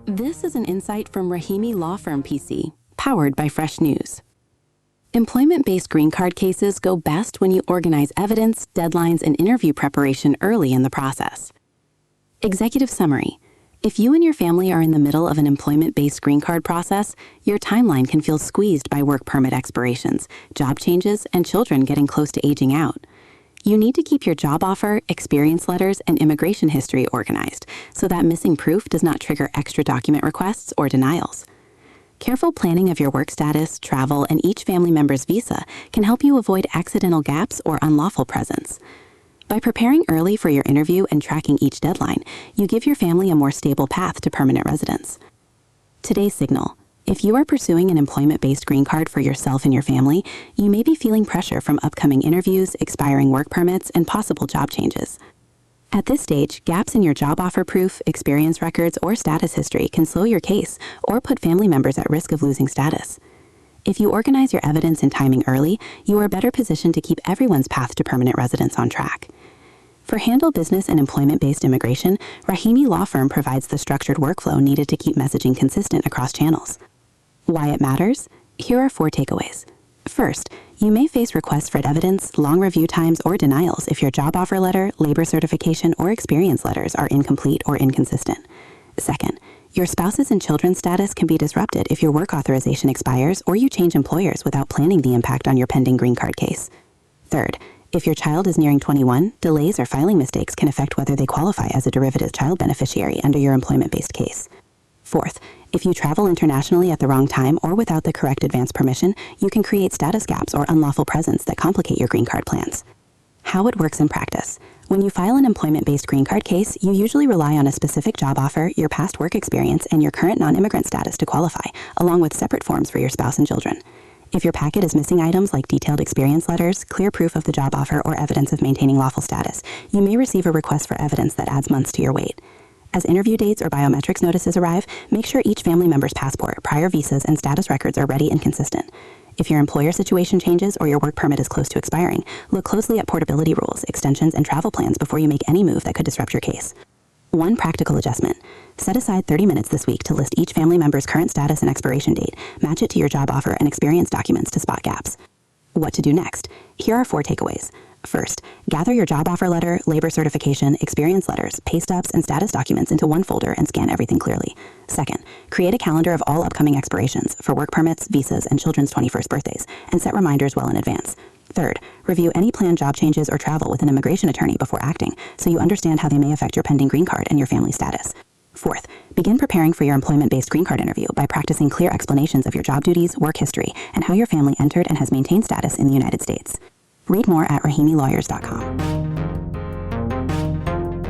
This is an insight from Rahimi Law Firm PC, powered by Fresh News. Employment-based green card cases go best when you organize evidence, deadlines, and interview preparation early in the process. Executive summary. If you and your family are in the middle of an employment-based green card process, your timeline can feel squeezed by work permit expirations, job changes, and children getting close to aging out. You need to keep your job offer, experience letters, and immigration history organized so that missing proof does not trigger extra document requests or denials. Careful planning of your work status, travel, and each family member's visa can help you avoid accidental gaps or unlawful presence. By preparing early for your interview and tracking each deadline, you give your family a more stable path to permanent residence. Today's signal. If you are pursuing an employment-based green card for yourself and your family, you may be feeling pressure from upcoming interviews, expiring work permits, and possible job changes. At this stage, gaps in your job offer proof, experience records, or status history can slow your case or put family members at risk of losing status. If you organize your evidence and timing early, you are better positioned to keep everyone's path to permanent residence on track. For handle business and employment-based immigration, Rahimi Law Firm provides the structured workflow needed to keep messaging consistent across channels. Why it matters? Here are 4 takeaways. First, you may face requests for evidence, long review times, or denials if your job offer letter, labor certification, or experience letters are incomplete or inconsistent. Second, your spouse's and children's status can be disrupted if your work authorization expires or you change employers without planning the impact on your pending green card case. Third, if your child is nearing 21, delays or filing mistakes can affect whether they qualify as a derivative child beneficiary under your employment-based case. Fourth, if you travel internationally at the wrong time or without the correct advance permission, you can create status gaps or unlawful presence that complicate your green card plans. How it works in practice. When you file an employment-based green card case, you usually rely on a specific job offer, your past work experience, and your current non-immigrant status to qualify, along with separate forms for your spouse and children. If your packet is missing items like detailed experience letters, clear proof of the job offer, or evidence of maintaining lawful status, you may receive a request for evidence that adds months to your wait. As interview dates or biometrics notices arrive, make sure each family member's passport, prior visas, and status records are ready and consistent. If your employer situation changes or your work permit is close to expiring, look closely at portability rules, extensions, and travel plans before you make any move that could disrupt your case. One practical adjustment. Set aside 30 minutes this week to list each family member's current status and expiration date, match it to your job offer, and experience documents to spot gaps. What to do next? Here are 4 takeaways. First, gather your job offer letter, labor certification, experience letters, pay stubs, and status documents into one folder and scan everything clearly. Second, create a calendar of all upcoming expirations for work permits, visas, and children's 21st birthdays, and set reminders well in advance. Third, review any planned job changes or travel with an immigration attorney before acting, so you understand how they may affect your pending green card and your family status. Fourth, begin preparing for your employment-based green card interview by practicing clear explanations of your job duties, work history, and how your family entered and has maintained status in the United States. Read more at rahimilawyers.com.